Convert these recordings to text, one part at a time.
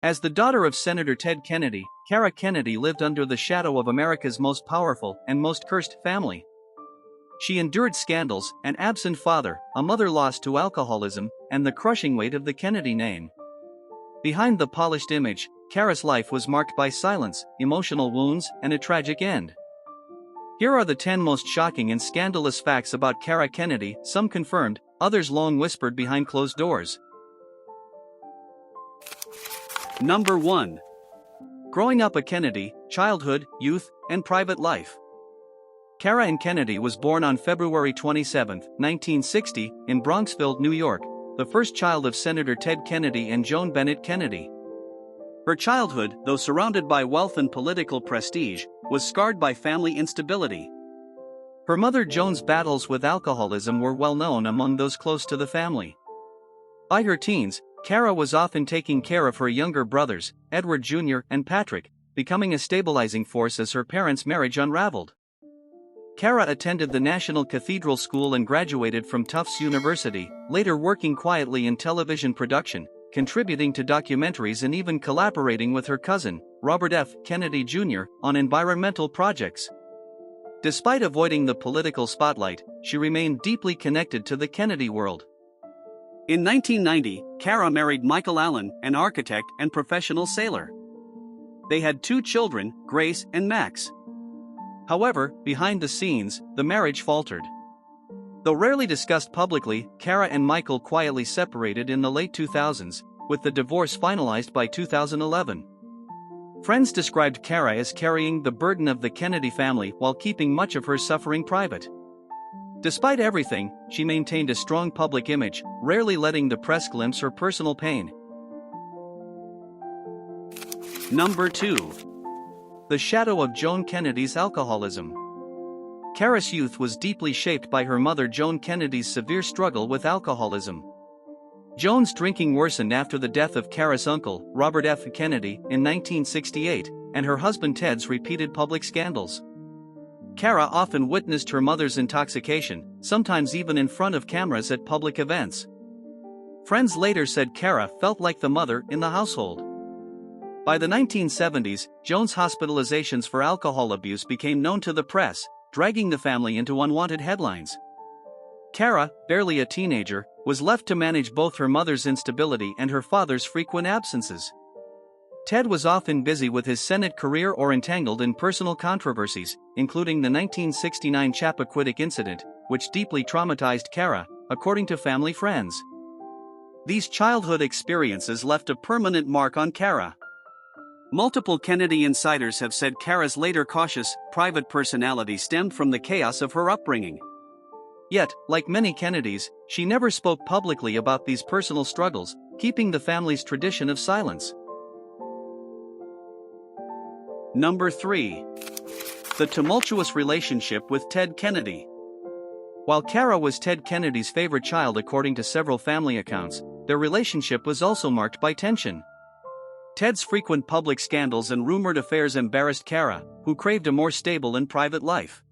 As the daughter of Senator Ted Kennedy, Kara Kennedy lived under the shadow of America's most powerful and most cursed family. She endured scandals, an absent father, a mother lost to alcoholism, and the crushing weight of the Kennedy name. Behind the polished image, Kara's life was marked by silence, emotional wounds, and a tragic end. Here are the 10 most shocking and scandalous facts about Kara Kennedy, some confirmed, others long whispered behind closed doors. Number 1. Growing up a Kennedy, childhood, youth, and private life. Kara Ann Kennedy was born on February 27, 1960, in Bronxville, New York, the first child of Senator Ted Kennedy and Joan Bennett Kennedy. Her childhood, though surrounded by wealth and political prestige, was scarred by family instability. Her mother Joan's battles with alcoholism were well known among those close to the family. By her teens, Kara was often taking care of her younger brothers, Edward Jr. and Patrick, becoming a stabilizing force as her parents' marriage unraveled. Kara attended the National Cathedral School and graduated from Tufts University, later working quietly in television production, contributing to documentaries and even collaborating with her cousin, Robert F. Kennedy Jr., on environmental projects. Despite avoiding the political spotlight, she remained deeply connected to the Kennedy world. In 1990, Kara married Michael Allen, an architect and professional sailor. They had 2 children, Grace and Max. However, behind the scenes, the marriage faltered. Though rarely discussed publicly, Kara and Michael quietly separated in the late 2000s, with the divorce finalized by 2011. Friends described Kara as carrying the burden of the Kennedy family while keeping much of her suffering private. Despite everything, she maintained a strong public image, rarely letting the press glimpse her personal pain. Number 2. The Shadow of Joan Kennedy's alcoholism. Kara's youth was deeply shaped by her mother Joan Kennedy's severe struggle with alcoholism. Joan's drinking worsened after the death of Kara's uncle, Robert F. Kennedy, in 1968, and her husband Ted's repeated public scandals. Kara often witnessed her mother's intoxication, sometimes even in front of cameras at public events. Friends later said Kara felt like the mother in the household. By the 1970s, Joan's hospitalizations for alcohol abuse became known to the press, dragging the family into unwanted headlines. Kara, barely a teenager, was left to manage both her mother's instability and her father's frequent absences. Ted was often busy with his Senate career or entangled in personal controversies, including the 1969 Chappaquiddick incident, which deeply traumatized Kara, according to family friends. These childhood experiences left a permanent mark on Kara. Multiple Kennedy insiders have said Kara's later cautious, private personality stemmed from the chaos of her upbringing. Yet, like many Kennedys, she never spoke publicly about these personal struggles, keeping the family's tradition of silence. Number 3. The tumultuous relationship with Ted Kennedy. While Kara was Ted Kennedy's favorite child according to several family accounts, their relationship was also marked by tension. Ted's frequent public scandals and rumored affairs embarrassed Kara, who craved a more stable and private life.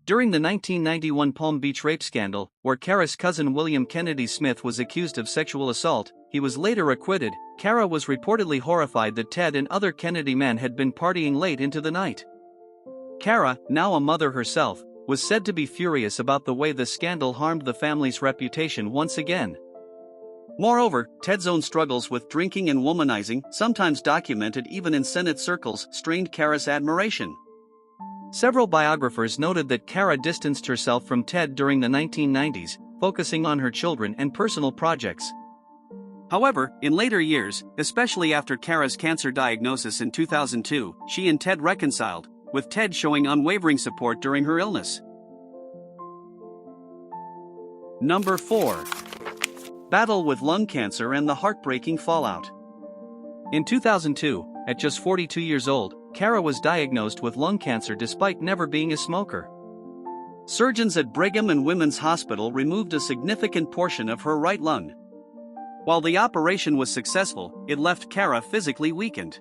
During the 1991 Palm Beach rape scandal, where Kara's cousin William Kennedy Smith was accused of sexual assault, he was later acquitted. Kara was reportedly horrified that Ted and other Kennedy men had been partying late into the night. Kara, now a mother herself, was said to be furious about the way the scandal harmed the family's reputation once again. Moreover, Ted's own struggles with drinking and womanizing, sometimes documented even in Senate circles, strained Kara's admiration. Several biographers noted that Kara distanced herself from Ted during the 1990s, focusing on her children and personal projects. However, in later years, especially after Kara's cancer diagnosis in 2002, she and Ted reconciled, with Ted showing unwavering support during her illness. Number 4. Battle with lung cancer and the heartbreaking fallout. In 2002, at just 42 years old, Kara was diagnosed with lung cancer despite never being a smoker. Surgeons at Brigham and Women's Hospital removed a significant portion of her right lung. While the operation was successful, it left Kara physically weakened.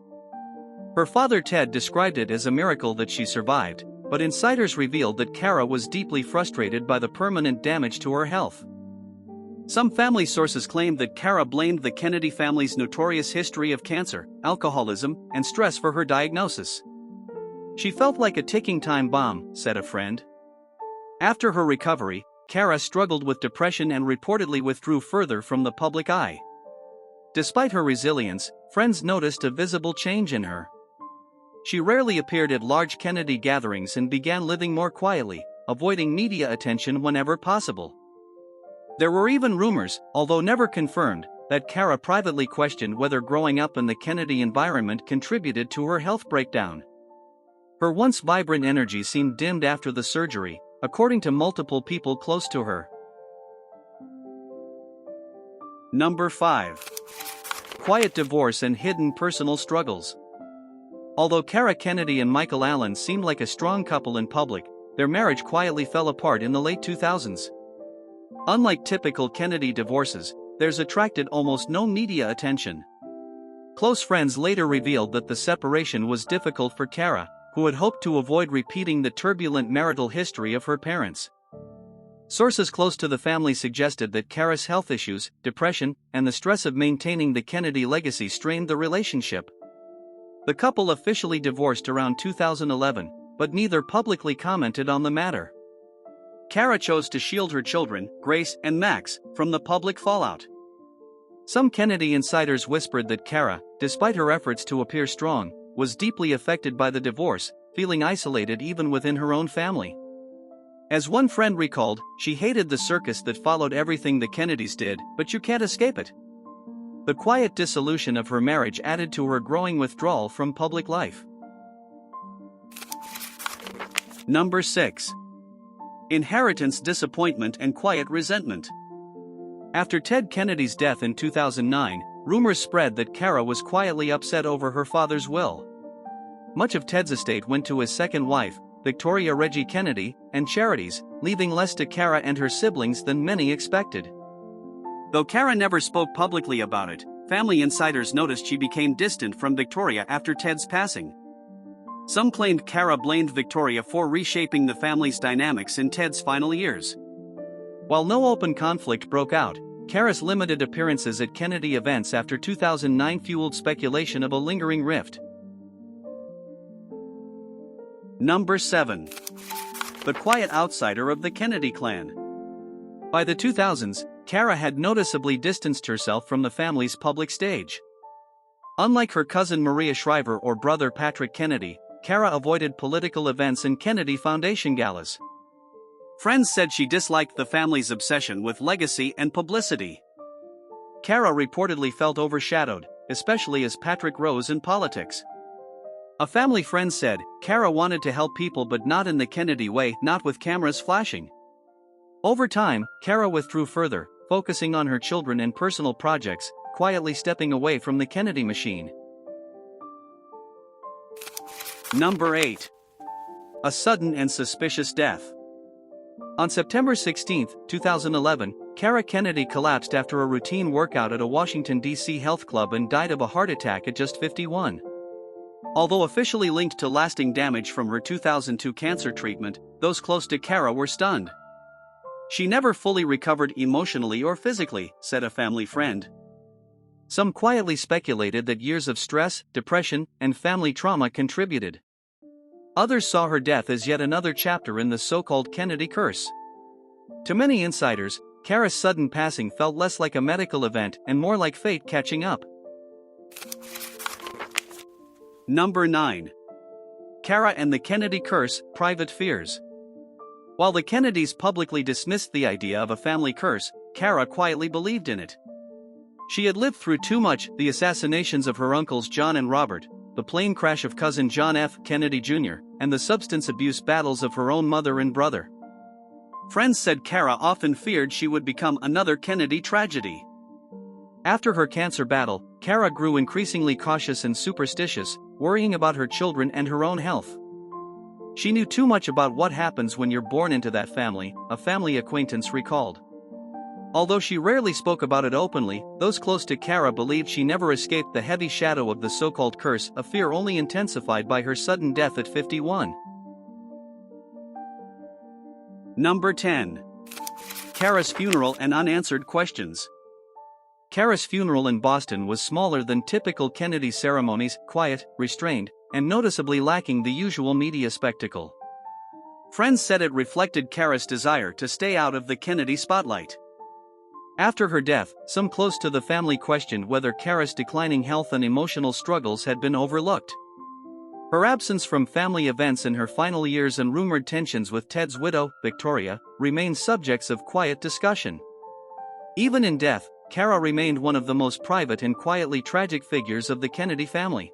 Her father Ted described it as a miracle that she survived, but insiders revealed that Kara was deeply frustrated by the permanent damage to her health. Some family sources claimed that Cara blamed the Kennedy family's notorious history of cancer, alcoholism, and stress for her diagnosis. "She felt like a ticking time bomb," said a friend. After her recovery, Cara struggled with depression and reportedly withdrew further from the public eye. Despite her resilience, friends noticed a visible change in her. She rarely appeared at large Kennedy gatherings and began living more quietly, avoiding media attention whenever possible. There were even rumors, although never confirmed, that Cara privately questioned whether growing up in the Kennedy environment contributed to her health breakdown. Her once vibrant energy seemed dimmed after the surgery, according to multiple people close to her. Number 5. Quiet divorce and hidden personal struggles. Although Cara Kennedy and Michael Allen seemed like a strong couple in public, their marriage quietly fell apart in the late 2000s. Unlike typical Kennedy divorces, theirs attracted almost no media attention. Close friends later revealed that the separation was difficult for Cara, who had hoped to avoid repeating the turbulent marital history of her parents. Sources close to the family suggested that Cara's health issues, depression, and the stress of maintaining the Kennedy legacy strained the relationship. The couple officially divorced around 2011, but neither publicly commented on the matter. Cara chose to shield her children, Grace and Max, from the public fallout. Some Kennedy insiders whispered that Cara, despite her efforts to appear strong, was deeply affected by the divorce, feeling isolated even within her own family. As one friend recalled, she hated the circus that followed everything the Kennedys did, but you can't escape it. The quiet dissolution of her marriage added to her growing withdrawal from public life. Number 6. Inheritance disappointment and quiet resentment. After Ted Kennedy's death in 2009, rumors spread that Cara was quietly upset over her father's will. Much of Ted's estate went to his second wife, Victoria Reggie Kennedy, and charities, leaving less to Cara and her siblings than many expected. Though Cara never spoke publicly about it, family insiders noticed she became distant from Victoria after Ted's passing. Some claimed Cara blamed Victoria for reshaping the family's dynamics in Ted's final years. While no open conflict broke out, Cara's limited appearances at Kennedy events after 2009 fueled speculation of a lingering rift. Number 7. The quiet outsider of the Kennedy clan. By the 2000s, Cara had noticeably distanced herself from the family's public stage. Unlike her cousin Maria Shriver or brother Patrick Kennedy, Cara avoided political events and Kennedy Foundation galas. Friends said she disliked the family's obsession with legacy and publicity. Cara reportedly felt overshadowed, especially as Patrick rose in politics. A family friend said, Cara wanted to help people but not in the Kennedy way, not with cameras flashing. Over time, Cara withdrew further, focusing on her children and personal projects, quietly stepping away from the Kennedy machine. Number 8. A sudden and suspicious death. On September 16, 2011, Cara Kennedy collapsed after a routine workout at a Washington, D.C. health club and died of a heart attack at just 51. Although officially linked to lasting damage from her 2002 cancer treatment, those close to Cara were stunned. She never fully recovered emotionally or physically, said a family friend. Some quietly speculated that years of stress, depression, and family trauma contributed. Others saw her death as yet another chapter in the so-called Kennedy curse. To many insiders, Cara's sudden passing felt less like a medical event and more like fate catching up. Number 9. Cara and the Kennedy curse, private fears. While the Kennedys publicly dismissed the idea of a family curse, Cara quietly believed in it. She had lived through too much: the assassinations of her uncles John and Robert, the plane crash of cousin John F. Kennedy Jr., and the substance abuse battles of her own mother and brother. Friends said Cara often feared she would become another Kennedy tragedy. After her cancer battle, Cara grew increasingly cautious and superstitious, worrying about her children and her own health. She knew too much about what happens when you're born into that family, a family acquaintance recalled. Although she rarely spoke about it openly, those close to Cara believed she never escaped the heavy shadow of the so-called curse, a fear only intensified by her sudden death at 51. Number 10. Kara's funeral and unanswered questions. Kara's funeral in Boston was smaller than typical Kennedy ceremonies, quiet, restrained, and noticeably lacking the usual media spectacle. Friends said it reflected Kara's desire to stay out of the Kennedy spotlight. After her death, some close to the family questioned whether Kara's declining health and emotional struggles had been overlooked. Her absence from family events in her final years and rumored tensions with Ted's widow, Victoria, remain subjects of quiet discussion. Even in death, Kara remained one of the most private and quietly tragic figures of the Kennedy family.